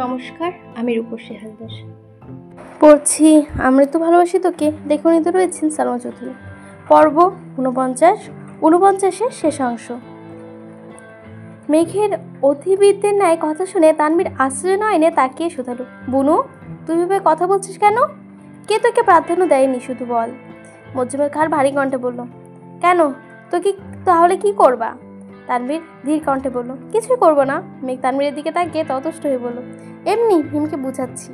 নমস্কার, আমি রূপসী হালদার। পড়ছি আমরা তো ভালোবাসি তোকে। লেখনীতে রয়েছেন সালমা চৌধুরী। পর্ব 49 শেষাংশ। মেঘের অধিবিদ্যের ন্যায় কথা শুনে তানভীর আশ্চর্য নয়নে তাকিয়ে শুধালো, বুনু তুই ভেবে কথা বলছিস কেন? কে তোকে প্রাধান্য দেয়নি শুধু বল। মজ্জুমের খার ভারী কণ্ঠে বলল, কেন তোকে তাহলে কি করবা? তানভীর ধীর কণ্ঠে বলল, কিছুই করবো না। মেঘ তানভীরের দিকে তাকিয়ে ততষ্ট হয়ে বলল, এমনি হিমকে বুঝাচ্ছি।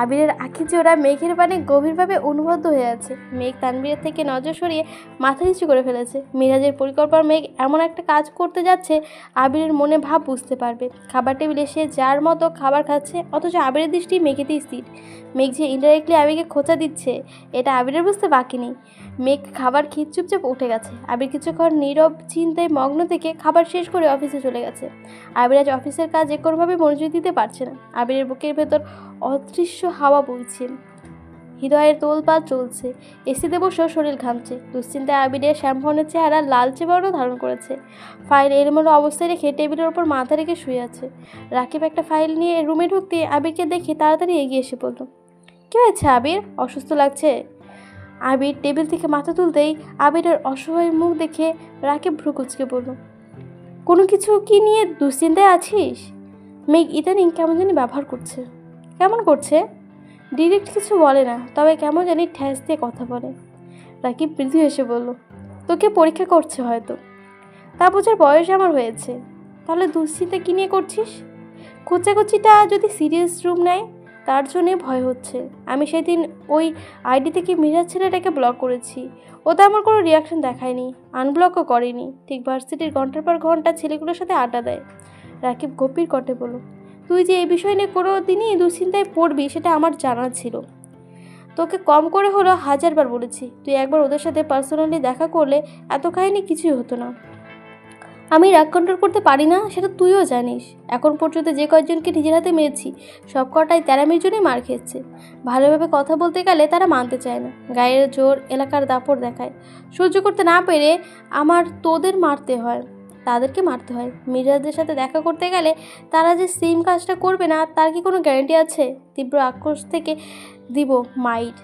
আবিরের আখি জোড়া মেঘের বাণে গভীরভাবে অনুবদ্ধ হয়ে আছে। মেঘ তানভীরের থেকে নজর সরিয়ে মাথা নিচু করে ফেলেছে। মিরাজের পরিকল্পনা মেঘ এমন একটা কাজ করতে যাচ্ছে, আবিরের মনে ভাব বুঝতে পারবে। খাবার টেবিলে সে যার মতো খাবার খাচ্ছে, অথচ আবিরের দৃষ্টি মেঘেতেই স্থির। মেঘ যে ইনডাইরেক্টলি আবিরকে খোঁচা দিচ্ছে, এটা আবিরের বুঝতে বাকি নেই। মেঘ খাবার খেয়ে চুপচাপ উঠে গেছে। আবির কিছুক্ষণ নীরব চিন্তায় মগ্ন থেকে খাবার শেষ করে অফিসে চলে গেছে। আবির আজ অফিসের কাজে কোনোভাবে মনোযোগ দিতে পারছে না। আবিরের বুকের ভেতর অদৃশ্য হাওয়া বইছে, হৃদয়ের তোলপাড় চলছে। এসিতে বসেও শরীর ঘামছে। দুশ্চিন্তায় আবিরের শ্যামবর্ণের চেহারা লালচে বর্ণ ধারণ করেছে। ফাইল এলোমেলো অবস্থায় রেখে টেবিলের ওপর মাথা রেখে শুয়ে আছে। রাকিব একটা ফাইল নিয়ে রুমে ঢুকতে আবিরকে দেখে তাড়াতাড়ি এগিয়ে এসে বলল, কী হয়েছে আবির, অসুস্থ লাগছে? আবির টেবিল থেকে মাথা তুলতেই আবিরের অসহায় মুখ দেখে রাকিব ভ্রু কুঁচকে বলল, কোনো কিছু কি নিয়ে দুশ্চিন্তায় আছিস? মেঘ ইদানিং কেমন জানি ব্যবহার করছে। কেমন করছে? ডিরেক্ট কিছু বলে না, তবে কেমন জানি ঠ্যাস দিয়ে কথা বলে। রাকিব মৃদু এসে বলল, তোকে পরীক্ষা করছে হয়তো। তা বোঝার বয়স আমার হয়েছে। তাহলে দুশ্চিন্তা কী নিয়ে করছিস? খোঁচাখুচিটা যদি সিরিয়াস রূপ নেয়, তার জন্যে ভয় হচ্ছে। আমি সেদিন ওই আইডি থেকে মিরাজ ছেলেটাকে ব্লক করেছি। ওটা আমার কোনো রিয়াকশন দেখায়নি, আনব্লকও করেনি। ঠিক ভার্সিটির ঘন্টার পর ঘন্টা ছেলেগুলোর সাথে আড্ডা দেয়। রাকিব গভীর কণ্ঠে বলল, তুই যে এই বিষয় নিয়ে কোনো দিনই দুশ্চিন্তায় পড়বি সেটা আমার জানা ছিল। তোকে কম করে হলো 1000 বার বলেছি, তুই একবার ওদের সাথে পার্সোনালি দেখা করলে এত কাহিনী কিছুই হতো না। আমি রাগ কন্ট্রোল করতে পারি না, সেটা তুইও জানিস। এখন পর্যন্ত যে কয়েকজনকে নিজের হাতে মেরেছি, সব কটাই তেরামির জন্যই মার খেয়েছে। ভালোভাবে কথা বলতে গেলে তারা মানতে চায় না, গায়ের জোর, এলাকার দাপট দেখায়। সহ্য করতে না পেরে আমার তাদেরকে মারতে হয়। মিরাজদের সাথে দেখা করতে গেলে তারা যে সেম কাজটা করবে না, তার কি কোনো গ্যারান্টি আছে? তীব্র আক্রোশ থেকে দিব মাইট।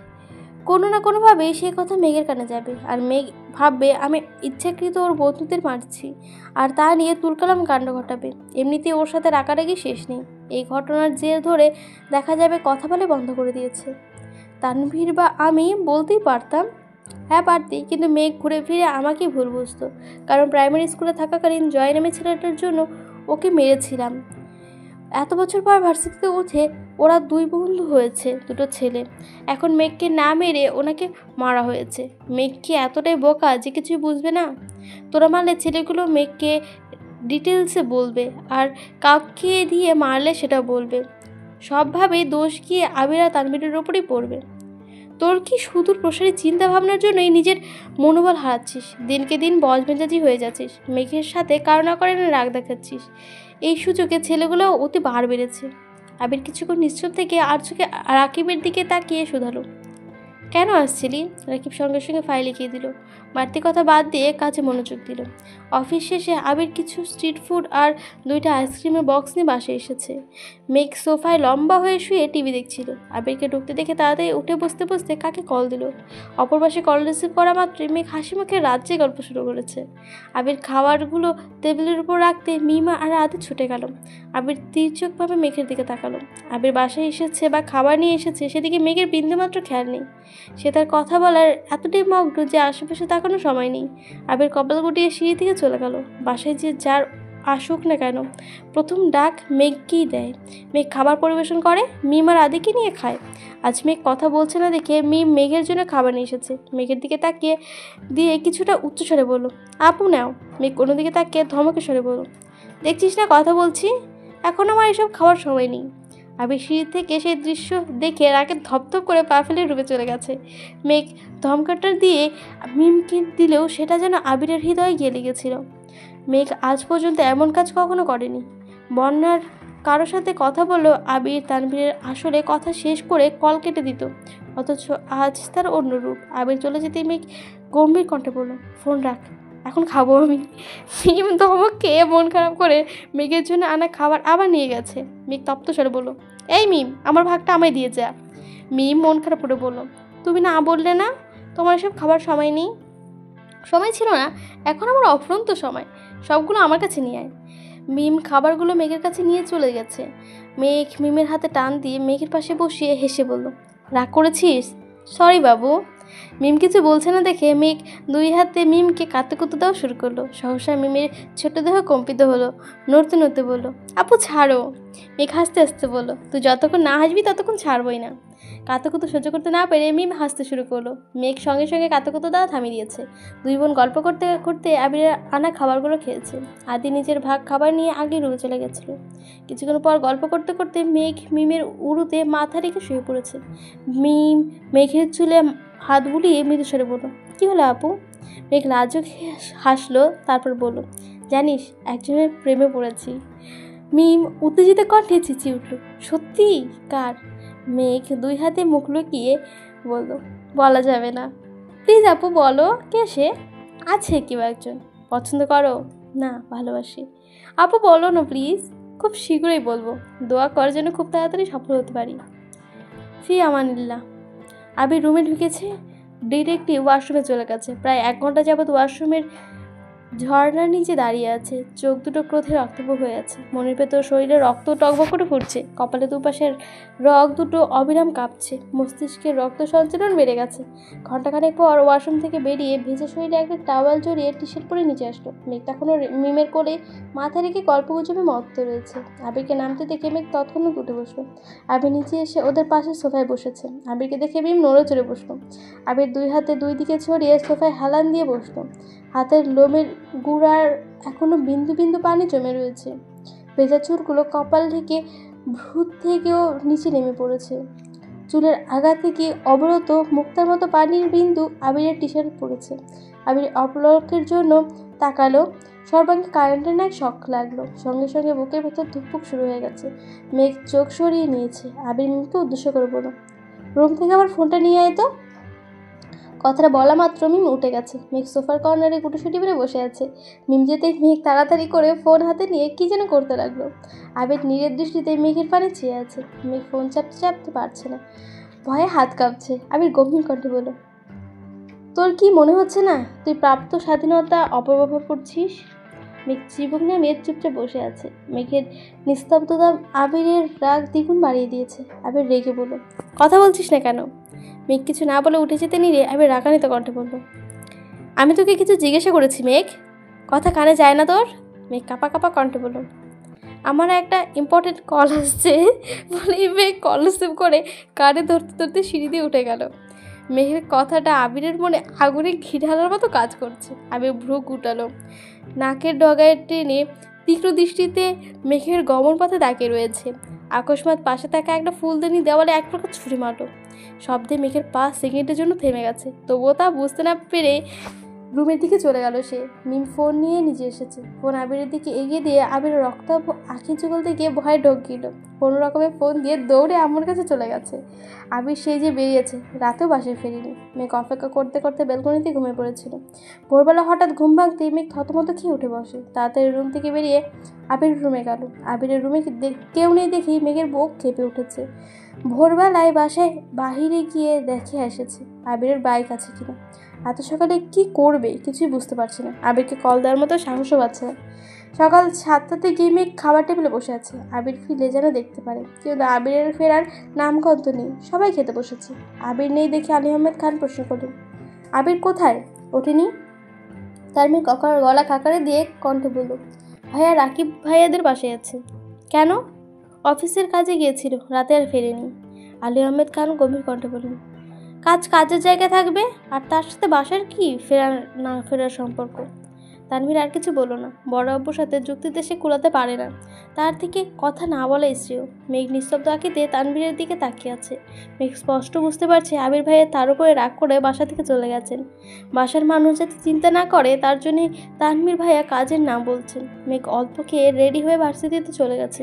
কোনো না কোনোভাবেই সে কথা মেঘের কানে যাবে, আর মেঘ ভাববে আমি ইচ্ছাকৃত ওর বন্ধুদের মারছি, আর তা নিয়ে তুলকালাম কাণ্ড ঘটাবে। এমনিতেই ওর সাথে রাগারাগি শেষ নেই। এই ঘটনার জের ধরে দেখা যাবে কথা বলে বন্ধ করে দিয়েছে। তানভীর বা আমি বলতেই পারতাম, হ্যাঁ পারতি, কিন্তু মেঘ ঘুরে ফিরে আমাকেই ভুল বুঝতো। কারণ প্রাইমারি স্কুলে থাকাকালীন জয় নামে ছেলেটার জন্য ওকে মেরেছিলাম। এত বছর পর ভার্সিটিতে উঠে ওরা 2 বন্ধু হয়েছে, 2টো ছেলে। এখন মেঘকে না মেরে ওনাকে মারা হয়েছে। মেঘ কি এতটাই বোকা যে কিছুই বুঝবে না? তোরা মারলে ছেলেগুলো মেঘকে ডিটেলসে বলবে, আর কাউকে দিয়ে মারলে সেটা বলবে। সবভাবেই দোষ গিয়ে আবিরা তানভীরের ওপরই পড়বে। তোর কি সুদূর প্রসারী চিন্তা ভাবনার জন্যই নিজের মনোবল হারাচ্ছিস। দিনকে দিন বজমেজাজি হয়ে যাচ্ছিস। মেঘের সাথে কারো না করে রাগ দেখাচ্ছিস। এই সুযোগে ছেলেগুলো অতি বার বেড়েছে। আবির কিছুক্ষণ নিশ্চুপ থেকে আর চোখে রাকিবের দিকে তাকিয়ে শুধালো, কেন আসছিলি? রাকিব সঙ্গে সঙ্গে ফাইল লিখিয়ে দিল। বাড়তি কথা বাদ দিয়ে কাজে মনোযোগ দিল। অফিস শেষে আবির কিছু স্ট্রিট ফুড আর 2টা আইসক্রিমের বক্স নিয়ে বাসে এসেছে। মেঘ সোফায় লম্বা হয়ে শুয়ে টিভি দেখছিল। আবিরকে ঢুকতে দেখে তাড়াতাড়ি উঠে বসতে বসতে কাকে কল দিল। অপর পাশে কল রিসিভ করা মাত্রই মেঘ হাসি মুখে রাজ্যে গল্প শুরু করেছে। আবির খাবারগুলো টেবিলের উপর রাখতে মিমা আর আদি ছুটে গেল। আবির তীর্যকভাবে মেঘের দিকে তাকালো। আবির বাসায় এসেছে বা খাবার নিয়ে এসেছে সেদিকে মেঘের বিন্দুমাত্র খেয়াল নেই। সে তার কথা বলার এতটাই মগ্ন যে আশেপাশে তাকানোর সময় নেই। আবির কপাল গুটিয়ে সিঁড়ি থেকে চলে গেল। বাসায় যে যার আসুক না কেন, প্রথম ডাক মেঘকেই দেয়। মেঘ খাবার পরিবেশন করে, মিম আর আদিকে নিয়ে খায়। আজ মেঘ কথা বলছে না দেখে মিম মেঘের জন্য খাবার নিয়ে এসেছে। মেঘের দিকে তাকিয়ে দিয়ে কিছুটা উচ্চস্বরে বলল, আপু নাও। মেঘ কোনো দিকে তাকিয়ে ধমকে স্বরে বলল, দেখছিস না কথা বলছি, এখন আমার এসব খাওয়ার সময় নেই। আবির সিঁড়ি থেকে সেই দৃশ্য দেখে রাকে ধপধপ করে পা ফেলে রুমে চলে গেছে। মেঘ ধমকাটা দিয়ে মিমকে দিলেও সেটা যেন আবিরের হৃদয়ে গিয়ে লেগেছিল। মেঘ আজ পর্যন্ত এমন কাজ কখনো করেনি। বন্যার কারোর সাথে কথা বললেও আবির তানভীরের আসলে কথা শেষ করে কল কেটে দিত, অথচ আজ তার অন্য রূপ। আবির চলে যেতে মেঘ গম্ভীর কণ্ঠে বলল, ফোন রাখ। এখন খাবো আমি। মিম ধমক খেয়ে মন খারাপ করে মেঘের জন্য আনা খাবার আবার নিয়ে গেছে। মেঘ তপ্ত স্বরে বলল, এই মিম, আমার ভাগটা আমায় দিয়ে যা। মিম মন খারাপ করে বলল, তুমি না বললে না তোমার এসব খাবার সময় নেই? সময় ছিল না, এখন আমার অফুরন্ত সময়, সবগুলো আমার কাছে নিয়ে আয়। মিম খাবারগুলো মেঘের কাছে নিয়ে চলে গেছে। মেঘ মিমের হাতে টান দিয়ে মেঘের পাশে বসিয়ে হেসে বলল, রাগ করেছিস? সরি বাবু। মিম কিছু বলছে না দেখে মেঘ দুই হাতে মিমকে কাঁদতে কুঁতে দেওয়া শুরু করলো। সহসা মিমের ছোট দেহ কম্পিত হলো, নড়তে নড়তে বলল, আপু ছাড়ো। মেঘ হাসতে হাসতে বলল, তুই যতক্ষণ না হাসবি ততক্ষণ ছাড়বই না। কাতুকুতু সহ্য করতে না পেরে মিম হাসতে শুরু করলো। মেঘ সঙ্গে সঙ্গে কাতুকুতু দেওয়া থামিয়ে দিয়েছে। দুই বোন গল্প করতে করতে আবিরের আনা খাবারগুলো খেয়েছে। আদি নিজের ভাগ খাবার নিয়ে আগে রুমে চলে গেছিল। কিছুক্ষণ পর গল্প করতে করতে মেঘ মিমের উড়ুতে মাথা রেখে শুয়ে পড়েছে। মিম মেঘের চুলে হাত বুলিয়ে মৃদুস্বরে বলল, কী হলো আপু? মেঘ লাজুক হাসলো, তারপর বলল, জানিস একজনের প্রেমে পড়েছি। মিম উত্তেজিত কণ্ঠে চেঁচিয়ে উঠল, সত্যি? কার? মেঘ দুই হাতে মুখ লুকিয়ে বলল, বলা যাবে না। প্লিজ আপু বলো, কে সে? আছে কেউ একজন। পছন্দ করো? না, ভালোবাসি। আপু বলো না প্লিজ। খুব শীঘ্রই বলবো। দোয়া করার জন্য খুব তাড়াতাড়ি সফল হতে পারি। ফি আমানিল্লাহ। আবির রুমে ঢুকেছে, ডিরেক্টলি ওয়াশরুমে চলে গেছে। প্রায় 1 ঘন্টা যাবৎ ওয়াশরুমের ঝর্ণার নিচে দাঁড়িয়ে আছে। চোখ দুটো ক্রোধে রক্তব হয়ে আছে। মনের ভেতর শরীরে রক্ত টকবক করে ফুটছে। কপালে দুপাশের রগ দুটো অবিরাম কাঁপছে। মস্তিষ্কের রক্ত সঞ্চালন বেড়ে গেছে। ঘণ্টাখানেক পর ওয়াশরুম থেকে বেরিয়ে ভেজা শরীরে একটা টাওয়াল জড়িয়ে টি শার্ট পরে নিচে আসলো। মেঘ তখনও মিমের কোলে মাথা রেখে গল্পগুজবে মত্ত রয়েছে। আবিরকে নামতে দেখে মেঘ তৎক্ষণাৎ উঠে বসলো। আবির নিচে এসে ওদের পাশে সোফায় বসেছে। আবিরকে দেখে মিম নড়ে চড়ে বসলো। আবির দুই হাতে দুই দিকে ছড়িয়ে সোফায় হেলান দিয়ে বসলো। হাতের লোমের গুড়ার এখনো বিন্দু বিন্দু পানি জমে রয়েছে। ভেজা চুলগুলো কপাল থেকে ভ্রুত থেকেও নিচে নেমে পড়েছে। চুলের আগা থেকে অবরত মুক্তার মতো পানির বিন্দু আবিরের টি শার্ট পড়েছে। আবির অপলকের জন্য তাকালো। সর্বাঙ্গে কারেন্টের ন্যায় শক লাগলো। সঙ্গে সঙ্গে বুকের ভেতর ধুকপুক শুরু হয়ে গেছে। মেঘ চোখ সরিয়ে নিয়েছে। আবির মিমকে উদ্দেশ্য করে বলল, রুম থেকে আবার ফোনটা নিয়ে আয় তো। কথাটা বলা মাত্র মিম উঠে গেছে। মেঘ সোফার কর্নারে গুটোসুটি মেরে বসে আছে। মিম যেতেই মেঘ তাড়াতাড়ি করে ফোন হাতে নিয়ে কী যেন করতে লাগলো। আবেগ নীরের দৃষ্টিতে মেঘের পানে চেয়ে আছে। মেঘ ফোন চাপতে চাপতে পারছে না, ভয়ে হাত কাঁপছে। আবির গম্ভীর কণ্ঠে বলল, তোর কি মনে হচ্ছে না তুই প্রাপ্ত স্বাধীনতা অপব্যবহার করছিস? মেঘ চিবুক নামিয়ে চুপচাপ বসে আছে। মেঘের নিস্তব্ধতা আবিরের রাগ দ্বিগুণ বাড়িয়ে দিয়েছে। আবির রেগে বলল, কথা বলছিস না কেন? মেঘ কিছু না বলে উঠে যেতে নিলে আবির রাগান্বিত কণ্ঠে বলল, আমি তোকে কিছু জিজ্ঞাসা করেছি মেঘ, কথা কানে যায় না তোর? মেঘ কাঁপা কাঁপা কণ্ঠে বলল, আমার একটা ইম্পর্টেন্ট কল আসছে বলেই মেঘ কল রিসিভ করে কানে ধরতে ধরতে সিঁড়ি দিয়ে উঠে গেল। মেঘের কথাটা আবিরের মনে আগুনে ঘি ঢালার মতো কাজ করছে। আবির ভ্রু কুটালো, নাকের ডগায় টেনে তীক্ষ্ণ দৃষ্টিতে মেঘের গমন পথে তাকিয়ে রয়েছে। আকস্মাৎ পাশে থাকা একটা ফুলদানি দেওয়ালে এক প্রকার ছুরি মারল। শব্দে মেঘের পা সেকেন্ডের জন্য থেমে গেছে। তবুও তা বুঝতে না পেরে রুমের দিকে চলে গেল সে। মিম ফোন নিয়ে নিজে এসেছে। ফোন আবিরের দিকে এগিয়ে দিয়ে আবির রক্তাভ আঁখি চুগল থেকে ভয়ে ঢোক গেল। কোনো রকমে ফোন দিয়ে দৌড়ে আম্মুর কাছে চলে গেছে। আবির সেই যে বেরিয়েছে, রাতেও বাসায় ফেরেনি। মেঘ অপেক্ষা করতে করতে ব্যালকনিতে ঘুমিয়ে পড়েছিল। ভোরবেলা হঠাৎ ঘুম ভাঙতেই মেঘ থতমত খেয়ে উঠে বসে। তাড়াতাড়ি রুম থেকে বেরিয়ে আবির রুমে গেল। আবিরের রুমে কেউ নেই দেখেই মেঘের বুক কেঁপে উঠেছে। ভোরবেলায় বাসায় বাহিরে গিয়ে দেখে এসেছে আবিরের বাইক আছে কিনা। এত সকালে কি করবে কিছুই বুঝতে পারছে না। আবিরকে কল দেওয়ার মতো সাহসও পাচ্ছে না। সকাল 7টাতে গিয়ে মেঘ খাবার টেবিলে বসে আছে। আবির ফিরে যেন দেখতে পারে, কিন্তু আবিরের ফেরার নামগন্ধ নেই। সবাই খেতে বসেছে। আবির নেই দেখে আলী আহমেদ খান প্রশ্ন করলেন, আবির কোথায়? ওঠেনি? তার মেয়ে গলা কাকারে দিয়ে কণ্ঠে বলল, ভাইয়া রাকিব ভাইয়াদের বাসায় আছে। কেন? অফিসের কাজে গিয়েছিল, রাতে আর ফেরেনি। আলী আহমেদ খান গম্ভীর কণ্ঠে বললেন, কাজের জায়গায় থাকবে, আর তার সাথে বাসার কি ফেরার না ফেরার সম্পর্ক? তানভীর আর কিছু বলল না। বড় আব্বুর সাথে যুক্তিতে সে কুলাতে পারে না, তার থেকে কথা না বলা শ্রেয়। মেঘ নিস্তব্ধ আঁকিতে তানভীরের দিকে তাকিয়ে আছে। মেঘ স্পষ্ট বুঝতে পারছে আবির ভাইয়ের তার উপরে রাগ করে বাসা থেকে চলে গেছেন। বাসার মানুষ যাতে চিন্তা না করে তার জন্যে তানভীর ভাইয়া কাজের নাম বলছেন। মেঘ অল্প খেয়ে রেডি হয়ে ভার্সিটিতে চলে গেছে।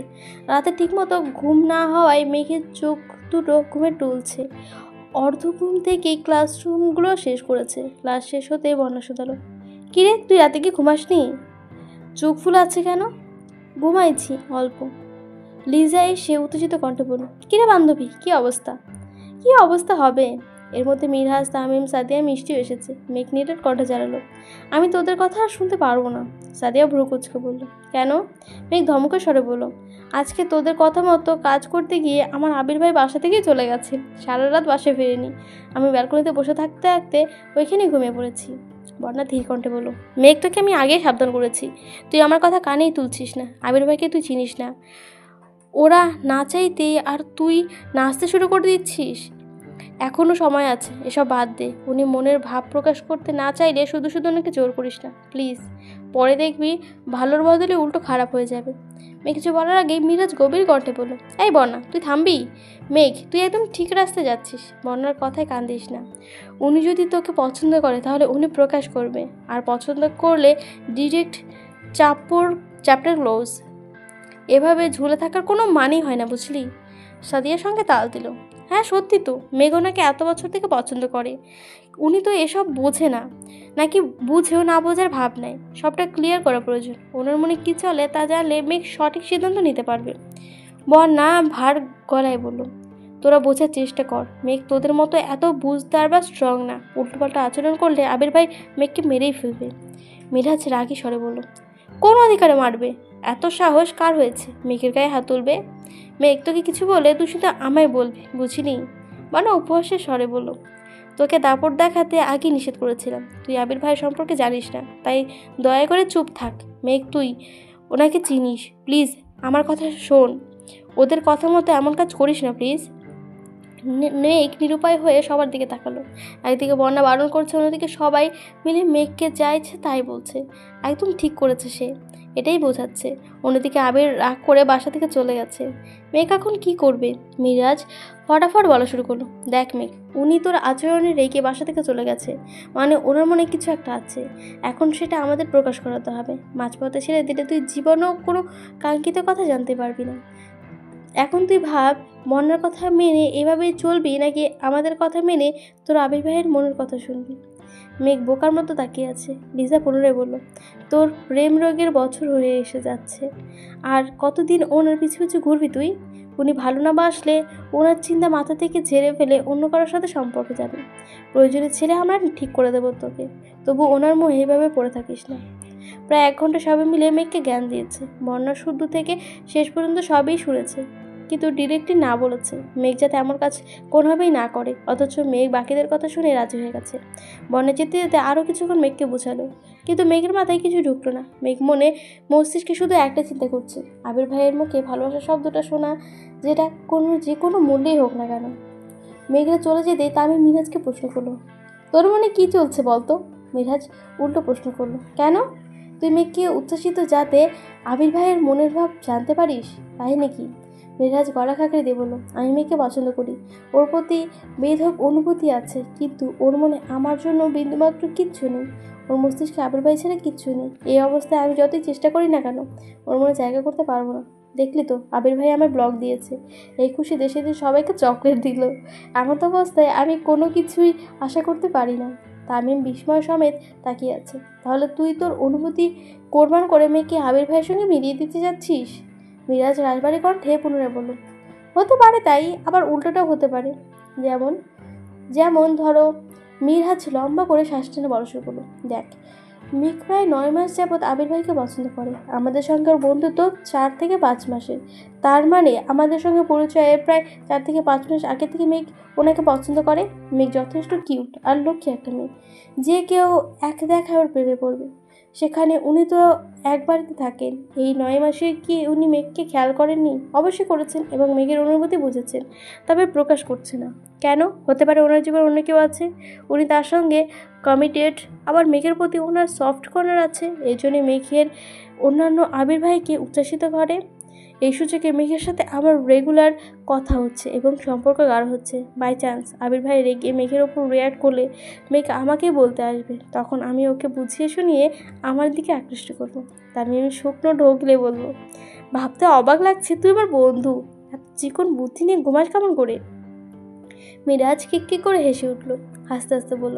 রাতে ঠিকমতো ঘুম না হওয়ায় মেঘের চোখ দুটো ঘুমে টুলছে। অর্ধ ঘুম থেকেই ক্লাসরুমগুলো শেষ করেছে। ক্লাস শেষ হতেই বর্ণা শুধালো, কিরে, তুই রাতে কি ঘুমাসনি? চোখ ফুলে আছে কেন? ঘুমাইছি অল্প। লিজা এসে উত্তেজিত কণ্ঠে বলল, কিরে বান্ধবী, কি অবস্থা? কি অবস্থা হবে? এর মধ্যে মিরহাজ, তামিম, সাদিয়া, মিষ্টিও এসেছে। মেঘ নিরেট কণ্ঠে জানালো, আমি তোদের কথা আর শুনতে পারবো না। সাদিয়া ভ্রু কুচকে বলল, কেন? মেঘ ধমকে স্বরে বলল, আজকে তোদের কথা মতো কাজ করতে গিয়ে আমার আবির ভাই বাসা থেকেই চলে গেছে। সারা রাত বাসায় ফেরেনি। আমি ব্যালকনিতে বসে থাকতে থাকতে ওইখানেই ঘুমিয়ে পড়েছি। বর্ণা ধীর কণ্ঠে বলল, মেঘ, তোকে আমি আগেই সাবধান করেছি, তুই আমার কথা কানেই তুলছিস না। আবির ভাইকে তুই চিনিস না। ওরা না চাইতে আর তুই নাচতে শুরু করে দিচ্ছিস। এখনও সময় আছে, এসব বাদ দে। উনি মনের ভাব প্রকাশ করতে না চাইলে শুধু শুধু ওনাকে জোর করিস না প্লিজ। পরে দেখবি ভালোর বদলে উল্টো খারাপ হয়ে যাবে। মেঘ কিছু বলার আগেই মিরাজ গভীর কণ্ঠে বলল, এই বর্ণা, তুই থামবি? মেঘ, তুই একদম ঠিক রাস্তায় যাচ্ছিস। বর্ণার কথায় কান দিস না। উনি যদি তোকে পছন্দ করে তাহলে উনি প্রকাশ করবে, আর পছন্দ করলে ডিরেক্ট চ্যাপ্টার ক্লোজ। এভাবে ঝুলে থাকার কোনো মানেই হয় না, বুঝলি? সাদিয়ার সঙ্গে তাল দিল, হ্যাঁ সত্যি তো, মেঘ ওনাকে এত বছর থেকে পছন্দ করে। উনি তো এসব বোঝে না, নাকি বুঝেও না বোঝার ভাব নেয়। সবটা ক্লিয়ার করা প্রয়োজন। ওনার মনে কী চলে তা জানলে মেঘ সঠিক সিদ্ধান্ত নিতে পারবে। বর্ণা ভার গলায় বলল, তোরা বোঝার চেষ্টা কর। মেঘ তোদের মতো এত বুঝদার বা স্ট্রং না। উল্টোপাল্টা আচরণ করলে আবির ভাই মেঘকে মেরেই ফেলবে। মিরাজ রাগী স্বরে বলল, কোন অধিকারে মারবে? এত সাহস কার হয়েছে মেঘের গায়ে হাত তুলবে? মেঘ, তোকে কিছু বলে তুই শুধু আমায় বলবি, বুঝিনি? মানে উপহাসের স্বরে বলল, তোকে দাপট দেখাতে আগে নিষেধ করেছিলাম। তুই আবির ভাইয়ের সম্পর্কে জানিস না, তাই দয়া করে চুপ থাক। মেঘ, তুই ওনাকে চিনিস, প্লিজ আমার কথা শোন। ওদের কথা মতো এমন কাজ করিস না প্লিজ। মেঘ নিরুপায় হয়ে সবার দিকে তাকালো। একদিকে বন্যা বারণ করছে, অন্যদিকে সবাই মিলে মেঘকে যা ইচ্ছে তাই বলছে। একদম ঠিক করেছে সে, এটাই বোঝাচ্ছে। অন্যদিকে আবির রাগ করে বাসা থেকে চলে গেছে। মেঘ এখন কি করবে? মিরাজ ফটাফট বলা শুরু করলো, দেখ মেঘ, উনি তোর আচরণে রেগে বাসা থেকে চলে গেছে, মানে ওনার মনে কিছু একটা আছে। এখন সেটা আমাদের প্রকাশ করাতে হবে। মাঝপথে ছেড়ে দিলে তুই জীবনেও কোনো কাঙ্ক্ষিত কথা জানতে পারবি না। এখন তুই ভাব, মনের কথা মেনে এভাবেই চলবি, নাকি আমাদের কথা মেনে তোর আবির ভাইয়ের মনের কথা শুনবি? মেঘ বোকার মতো তাকিয়ে আছে। লিজা পুনরায় বলল, তোর প্রেম রোগের বছর হয়ে এসে যাচ্ছে, আর কতদিন ওনার পিছু পিছু ঘুরবি তুই? উনি ভালো না বাসলে ওনার চিন্তা মাথা থেকে ঝেড়ে ফেলে অন্য কারোর সাথে সম্পর্কে যাবে। প্রয়োজনে ছেলে আমরা ঠিক করে দেবো তোকে, তবু ওনার মোহে এভাবে পড়ে থাকিস না। প্রায় 1 ঘন্টা সবাই মিলে মেঘকে জ্ঞান দিয়েছে। বর্ণার শুরু থেকে শেষ পর্যন্ত সবই শুনেছে, কিন্তু ডিরেক্টলি না বলেছে মেঘ যাতে এমন কাজ কোনোভাবেই না করে। অথচ মেঘ বাকিদের কথা শুনে রাজি হয়ে গেছে। বনে যেতে যেতে আরও কিছুক্ষণ মেঘকে বোঝালো, কিন্তু মেঘের মাথায় কিছু ঢুকলো না। মেঘ মস্তিষ্কে শুধু একটা চিন্তা করছে, আবির ভাইয়ের মুখে ভালোবাসার শব্দটা শোনা, যেটা যে কোনো মূল্যেই হোক না কেন। মেঘরা চলে যেতে আমি মিরাজকে প্রশ্ন করলো, তোর মনে কি চলছে বলতো? মিরাজ উল্টো প্রশ্ন করলো, কেন? তুই মেঘকে উচ্ছ্বাসিত যাতে আবির ভাইয়ের মনের ভাব জানতে পারিস, তাই নাকি? মেঘরাজ গলা খাঁকড়ে দিয়ে বলল, আমি মেয়েকে পছন্দ করি। ওর প্রতি বেধক অনুভূতি আছে, কিন্তু ওর মনে আমার জন্য বিন্দুমাত্র কিচ্ছু নেই। ওর মস্তিষ্কে আবির ভাই ছাড়া কিচ্ছু নেই। এই অবস্থায় আমি যতই চেষ্টা করি না কেন ওর মনে জায়গা করতে পারবো না। দেখলি তো, আবির ভাই আমার ব্লগ দিয়েছে। এই খুশি দেশে দিয়ে সবাইকে চকলেট দিল। এমন অবস্থায় আমি কোনো কিছুই আশা করতে পারি না। তামিম বিস্ময় সমেত তাকিয়ে আছে। তাহলে তুই তোর অনুভূতি কোরবান করে মেয়েকে আবির ভাইয়ের সঙ্গে মিলিয়ে দিতে যাচ্ছিস? মিরাজ রাজবাড়ি কণ্ঠে পুনরায় বলল, হতে পারে, তাই আবার উল্টোটাও হতে পারে। যেমন যেমন ধরো। মিরাজ লম্বা করে শ্বাস টেনে বলা শুরু করলো, দেখ, মেঘ প্রায় 9 মাস যাবৎ আবির ভাইকে পছন্দ করে। আমাদের সঙ্গে ওর বন্ধুত্ব 4 থেকে 5 মাসের। তার মানে আমাদের সঙ্গে পরিচয়ের প্রায় 4 থেকে 5 মাস আগে থেকে মেঘ ওনাকে পছন্দ করে। মেঘ যথেষ্ট কিউট আর লক্ষ্মী একটা মেয়ে, যে কেউ এক দেখায় ওর প্রেমে পড়বে। সেখানে উনি তো এক বাড়িতে থাকেন। এই 9 মাসে কি উনি মেঘকে খেয়াল করেননি? অবশ্যই করেছেন, এবং মেঘের অনুভূতি বুঝেছেন, তবে প্রকাশ করছে না। কেন? হতে পারে ওনার জীবনে অন্য কেউ আছে, উনি তার সঙ্গে কমিটেড। আবার মেঘের প্রতি ওনার সফট কর্নার আছে, এই জন্যে মেঘের অন্যান্য আবির ভাইকে উচ্ছ্বাসিত করে। এই সূচকে মেঘের সাথে আমার রেগুলার কথা হচ্ছে এবং সম্পর্ক গাঢ় হচ্ছে। বাই চান্স আবির ভাই রেগে মেঘের ওপর রিয়াক্ট করলে মেঘ আমাকেই বলতে আসবে, তখন আমি ওকে বুঝিয়ে শুনিয়ে আমার দিকে আকৃষ্ট করবো। তার আমি শুকনো ঢোকলে বলবো, ভাবতে অবাক লাগছে তুই আমার বন্ধু, এত চিকন বুদ্ধি নিয়ে ঘুমাস কেমন করে? মিরাজ কিক্কি করে হেসে উঠল, হাসতে হাসতে বলল,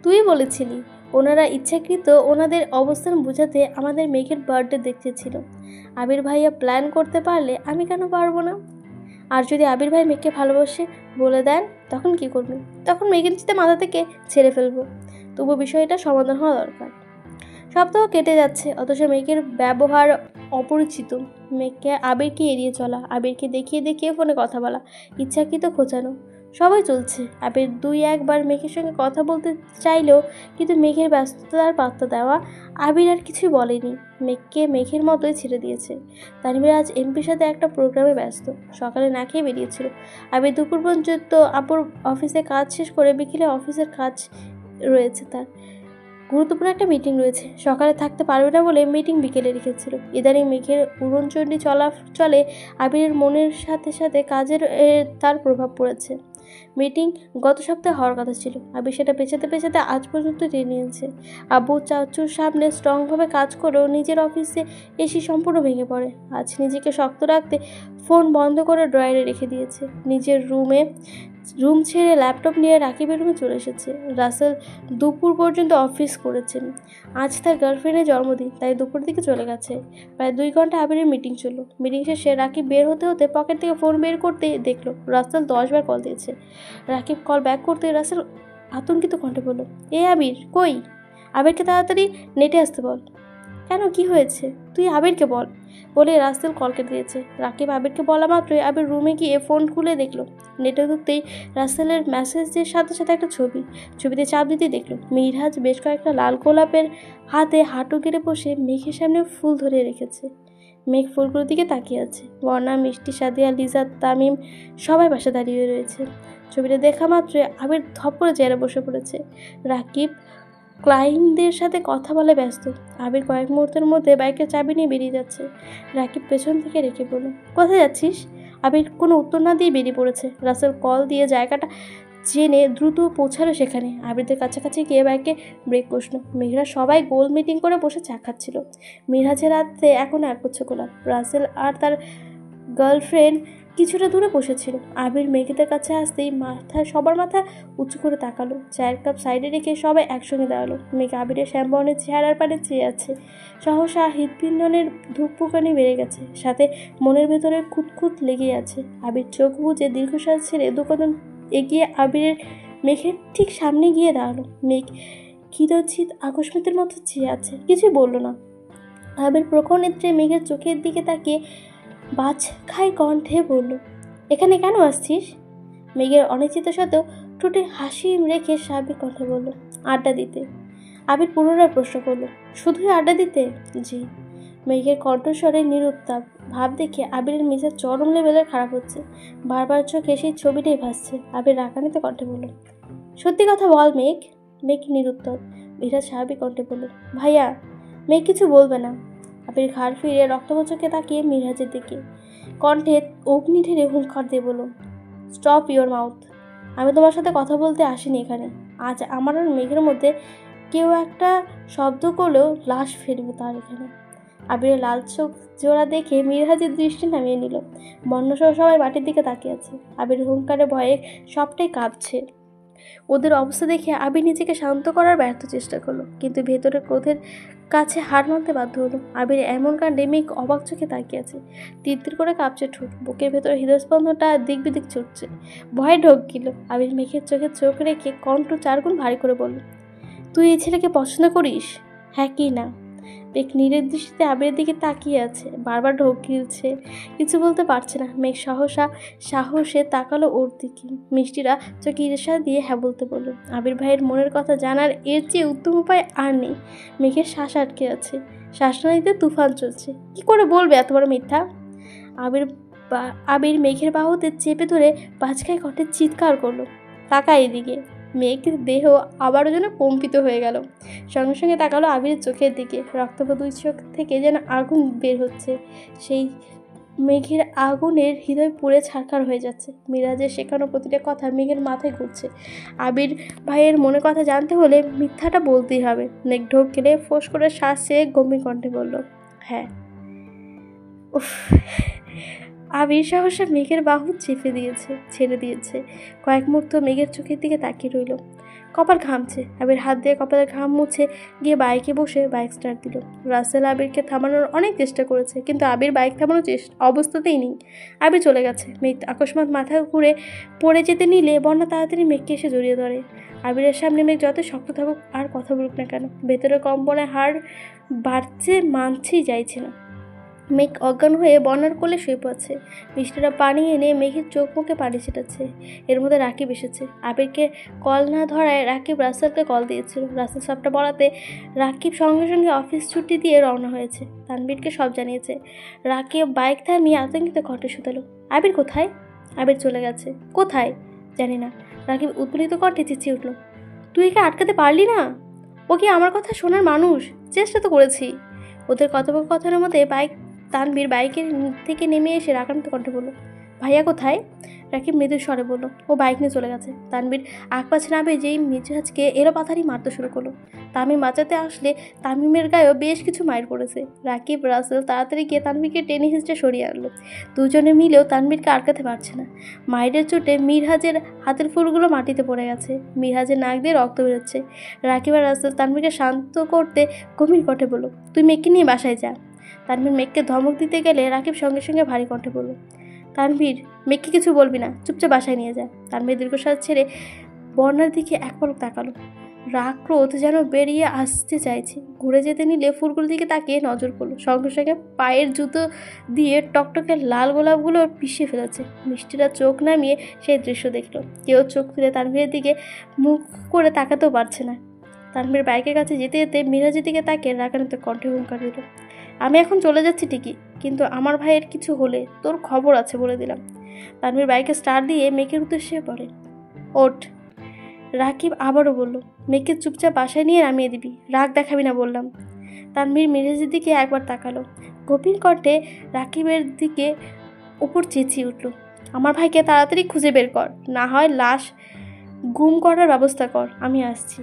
তুই বলেছিলি ওনারা ইচ্ছাকৃত ওনাদের অবস্থান বোঝাতে আমাদের মেঘের বার্থডে দেখতে ছিল। আবির ভাইয়া প্ল্যান করতে পারলে আমি কেন পারবো না? আর যদি আবির ভাই মেঘকে ভালোবাসে বলে দেন তখন কি করবি? তখন মেঘের চিন্তা মাথা থেকে ছেড়ে ফেলবো। তবু বিষয়টা সমাধান হওয়া দরকার। সপ্তাহ কেটে যাচ্ছে, অথচ মেঘের ব্যবহার অপরিচিত। মেঘকে আবিরকে এড়িয়ে চলা, আবিরকে দেখিয়ে দেখিয়ে ফোনে কথা বলা, ইচ্ছাকৃত খোঁচানো, সবাই চলছে। আবির দুই একবার মেঘের সঙ্গে কথা বলতে চাইলেও কিন্তু মেঘের ব্যস্ততার পাত্তা দেওয়া আবির আর কিছুই বলেনি। মেঘকে মেঘের মতোই ছেড়ে দিয়েছে। তানভীর আজ এমপির সাথে একটা প্রোগ্রামে ব্যস্ত। সকালে না খেয়ে বেরিয়েছিল। আবির দুপুর পর্যন্ত আপুর অফিসে কাজ শেষ করে বিকেলে অফিসের কাজ রয়েছে, তার গুরুত্বপূর্ণ একটা মিটিং রয়েছে। সকালে থাকতে পারবে না বলে মিটিং বিকেলে রেখেছিল। ইদানিং মেঘের উড়নচণ্ডী চলে আবিরের মনের সাথে সাথে কাজের তার প্রভাব পড়েছে। মিটিং গত সপ্তাহে হওয়ার কথা ছিল, আবির সেটা পেছাতে পেছাতে আজ পর্যন্ত টেনে নিয়েছে। আব্বু চাচুর সামনে স্ট্রংভাবে কাজ করেও নিজের অফিসে এসে সম্পূর্ণ ভেঙে পড়ে। আজ নিজেকে শক্ত রাখতে ফোন বন্ধ করে ড্রয়ারে রেখে দিয়েছে। নিজের রুম ছেড়ে ল্যাপটপ নিয়ে রাকিবের রুমে চলে এসেছে। রাসেল দুপুর পর্যন্ত অফিস করেছেন। আজ তার গার্লফ্রেন্ডের জন্মদিন, তাই দুপুর দিকে চলে গেছে। প্রায় 2 ঘন্টা আবিরের মিটিং চলল। মিটিং শেষে রাকিব বের হতে হতে পকেট থেকে ফোন বের করতে দেখলো রাসেল 10 বার কল দিয়েছে। রাকিব কল ব্যাক করতে রাসেল আতঙ্কিত কণ্ঠে বলল, এ আবির কই? আবিরকে তাড়াতাড়ি নেটে আসতে বল। কেন, কি হয়েছে? তুই আবিরকে বল বলে রাসেল কল কেটে দিয়েছে। রাকিব আবিরকে বলা মাত্রই আবির রুমে গিয়ে ফোন খুলে দেখলো। নেটে ঢুকতেই রাসেলের মেসেজের সাথে সাথে একটা ছবিতে চাপ দিতে দেখলো মিরাজ বেশ কয়েকটা লাল গোলাপের হাতে হাঁটু গেড়ে বসে মেঘের সামনে ফুল ধরে রেখেছে। মেঘ ফুলগুলোর দিকে তাকিয়ে আছে। বর্ণা, মিষ্টি, সাদিয়া, লিজা, তামিম সবাই পাশে দাঁড়িয়ে রয়েছে। ছবিটা দেখা মাত্রই আবির ধপ করে চেয়ারে বসে পড়েছে। রাকিব ক্লায়েন্টদের সাথে কথা বলে ব্যস্ত। আবির কয়েক মুহূর্তের মধ্যে বাইকের চাবি নিয়ে বেরিয়ে যাচ্ছে। রাকিব পেছন থেকে রেখে বলল, কোথায় যাচ্ছিস? আবির কোনো উত্তর না দিয়ে বেরিয়ে পড়েছে। রাসেল কল দিয়ে জায়গাটা জেনে দ্রুত পৌঁছালো সেখানে। আবিরদের কাছাকাছি গিয়ে বাইকে ব্রেক বসলো। মেঘরা সবাই গোল মিটিং করে বসে চা খাচ্ছিল। মিরাজের হাতে এখনও একগুচ্ছ গোলাপ। রাসেল আর তার গার্লফ্রেন্ড কিছুটা দূরে বসেছিল। আবির মেঘেদের কাছে আসতেই সবার মাথা উঁচু করে তাকালো। চায়ের কাপ সাইডে রেখে সবাই একসঙ্গে দাঁড়ালো। মেঘ আবিরের শ্যামবর্ণের চেহারার পানে চেয়ে আছে। সহসা হৃৎপিণ্ডনের ধূপপুকানি বেড়ে গেছে, সাথে মনের ভেতরে খুঁতখুত লেগেই আছে। আবির চোখ বুজে দীর্ঘশ্বাস ছেড়ে দু কদম এগিয়ে আবিরের মেঘের ঠিক সামনে গিয়ে দাঁড়ালো। মেঘ ক্ষীরোচ্ছিত আকস্মিতের মতো চেয়ে আছে, কিছুই বলল না। আবির প্রখর নেত্রে মেঘের চোখের দিকে তাকিয়ে বাজ খাই কণ্ঠে বলল, এখানে কেন আসছিস? মেঘের অনিশ্চিত সত্ত্বেও ঠোঁটে হাসি রেখে স্বাভাবিক কণ্ঠে বলল, আড্ডা দিতে। আবির পুনরায় প্রশ্ন করল, শুধুই আড্ডা দিতে? জি। মেঘের কণ্ঠস্বরে নিরুত্তাপ ভাব দেখে আবিরের মেজাজ চরম লেভেলের খারাপ হচ্ছে। বারবার চোখে সেই ছবিটাই ভাসছে। আবির রাগান্বিত কণ্ঠে বলল, সত্যি কথা বল মেঘ। মেঘ নিরুত্তর। মেঘা স্বাভাবিক কণ্ঠে বলল, ভাইয়া। মেঘ কিছু বলবে না। আবির ঘাড় ফিরে রক্তবচকে তাকিয়ে মিরাজের দিকে কণ্ঠে অগ্নি ঢেলে হুঙ্কার দিয়ে বলল, স্টপ ইওর মাউথ। আমি তোমার সাথে কথা বলতে আসিনি এখানে। আজ আমার আর মেঘের মধ্যে কেউ একটা শব্দ করলেও লাশ ফেলবো তার এখানে। আবিরের লাল চোখ জোড়া দেখে মিরাজের দৃষ্টি নামিয়ে নিল। বর্ণসহ সবাই বাটির দিকে তাকিয়ে আছে। আবির হুঙ্কারে ভয়ে সবটাই কাঁপছে। ওদের অবস্থা দেখে আবির নিজেকে শান্ত করার ব্যর্থ চেষ্টা করলো, কিন্তু ভেতরের ক্রোধের কাছে হার মানতে বাধ্য হলো। আবির এমন কাণ্ডে মেঘ অবাক চোখে তাকিয়ে আছে। তীর করে কাঁপছে ঠোঁট, বুকের ভেতরে হৃদস্পন্দনটা দিক বিদিক ছুটছে। ভয়ে ঢোক গেল। আবির মেঘের চোখে চোখ রেখে কণ্ঠ 4 গুণ ভারী করে বলল, তুই এই ছেলেকে পছন্দ করিস? হ্যাঁ কি না? মেঘ নীরের দৃষ্টিতে আবিরের দিকে তাকিয়ে আছে। বারবার ঢোক গিলছে, কিছু বলতে পারছে না। মেঘ সাহসে তাকালো ওর দিকে। মিষ্টিরা চোখে ঈর্ষা দিয়ে হ্যাঁ বলতে বলল। আবির ভাইয়ের মনের কথা জানার এর চেয়ে উত্তম উপায় আর নেই। মেঘের শ্বাস আটকে আছে। শ্বাস না নিতে তুফান চলছে। কি করে বলবে এত বড় মিথ্যা? আবির মেঘের বাহুতে চেপে ধরে বাজখায় কণ্ঠে চিৎকার করলো, তাকা এদিকে। মেঘের দেহ আবারও যেন কম্পিত হয়ে গেল। সঙ্গে সঙ্গে তাকালো আবিরের চোখের দিকে। রক্তপা 2 চোখ থেকে যেন আগুন বের হচ্ছে। সেই মেঘের আগুনের হৃদয় পুড়ে ছারখার হয়ে যাচ্ছে। মিরাজের শেখানো প্রতিটা কথা মেঘের মাথায় ঘুরছে। আবির ভাইয়ের মনের কথা জানতে হলে মিথ্যাটা বলতেই হবে। মেঘ ঢোক গেলে ফোঁস করে শ্বাস ছেড়ে গম্ভীর কণ্ঠে বলল, হ্যাঁ। উফ, আবির সাহসে মেঘের বাহু ছেড়ে দিয়েছে। কয়েক মুহূর্ত মেঘের চোখের দিকে তাকিয়ে রইল। কপাল ঘামছে। আবির হাত দিয়ে কপালের ঘাম মুছে গিয়ে বাইকে বসে বাইক স্টার্ট দিল। রাসেল আবিরকে থামানোর অনেক চেষ্টা করেছে, কিন্তু আবির বাইক থামানোর অবস্থাতেই নেই। আবির চলে গেছে। মেঘ আকস্মাৎ মাথা ঘুরে পড়ে যেতে নিলে বন্যা তাড়াতাড়ি মেঘকে এসে জড়িয়ে ধরে। আবিরের সামনে মেঘ যত শক্ত থাকুক আর কথা বলুক না কেন, ভেতরে কম্পনে হাড় বাড়ছে, মানছেই চাইছে না। মেঘ অজ্ঞান হয়ে বন্যার কোলে শুয়ে পড়ছে। মিষ্টিরা পানি এনে মেঘের চোখ মুখে পানি ছিটাচ্ছে। এর মধ্যে রাকিব এসেছে। আবিরকে কল না ধরায় রাকিব রাসেলকে কল দিয়েছিল। রাসেল সবটা বলাতে রাকিব সঙ্গে সঙ্গে অফিস ছুটি দিয়ে রওনা হয়েছে। তানবীরকে সব জানিয়েছে। রাকিব বাইক থামিয়ে আতঙ্কিত ঘটে শুধালো, আবির কোথায়? আবির চলে গেছে। কোথায় জানি না। রাকিব উৎফুল্লিত কণ্ঠে চেঁচিয়ে উঠল, তুই একে আটকাতে পারলি না? ও কি আমার কথা শোনার মানুষ? চেষ্টা তো করেছি। ওদের কথোপকথনের মধ্যে তানবীর বাইকের থেকে নেমে এসে রাগান্বিত কণ্ঠে বলল, ভাইয়া কোথায়? রাকিব মৃদু স্বরে বলল, ও বাইক নিয়ে চলে গেছে। তানবীর আগ পাছে না পেয়ে যেই মিজাজকে এলো পাথারি মারতে শুরু করলো। তামিম বাঁচাতে আসলে তামিমের গায়েও বেশ কিছু মাইর পড়েছে। রাকিব রাসেল তাড়াতাড়ি গিয়ে তানবীরকে টেনে হিঁচড়ে সরিয়ে আনলো। দুজনে মিলেও তানবীরকে আটকাতে পারছে না। মাইরের চোটে মিরহাজের হাতের ফুলগুলো মাটিতে পড়ে গেছে। মিরহাজের নাক দিয়ে রক্ত বেরোচ্ছে। রাকিব আর রাসেল তানবীরকে শান্ত করতে গভীর কণ্ঠে বলল, তুই মেয়েকে নিয়ে বাসায় যা। তানবীর মেঘকে ধমক দিতে গেলে রাকিব সঙ্গে সঙ্গে ভারী কণ্ঠে বলল, তানবীর, মেঘকে কিছু বলবি না, চুপচাপ বাসায় নিয়ে যা। তানবীর দীর্ঘশ্বাস ছেড়ে বন্যার দিকে এক পলক তাকালো। রাগ ক্রোধ যেন বেরিয়ে আসতে চাইছে। ঘুরে যেতে নিলে ফুলগুলোর দিকে তাকিয়ে নজর পড়লো। সঙ্গে সঙ্গে পায়ের জুতো দিয়ে টকটকে লাল গোলাপগুলো পিষিয়ে ফেলেছে। মিষ্টিরা চোখ নামিয়ে সেই দৃশ্য দেখলো। কেউ চোখ তুলে তানবীরের দিকে মুখ করে তাকাতেও পারছে না। তানবীর বাইকের কাছে যেতে যেতে মিরাজের দিকে তাকিয়ে রাগান্বিত কণ্ঠে হুঙ্কার দিল, আমি এখন চলে যাচ্ছি ঠিকই, কিন্তু আমার ভাইয়ের কিছু হলে তোর খবর আছে বলে দিলাম। তানবীর বাইকে স্টার্ট দিয়ে মেঘের উদ্দেশ্যে পড়ে। ওঠ। রাকিব আবারও বলল, মেঘকে চুপচাপ বাসায় নিয়ে নামিয়ে দিবি, রাগ দেখাবি না বললাম। তানবীর মিরাজের দিকে একবার তাকালো। গভীর কণ্ঠে রাকিবের দিকে উপর চেঁচিয়ে উঠল, আমার ভাইকে তাড়াতাড়ি খুঁজে বের কর, না হয় লাশ গুম করার ব্যবস্থা কর, আমি আসছি।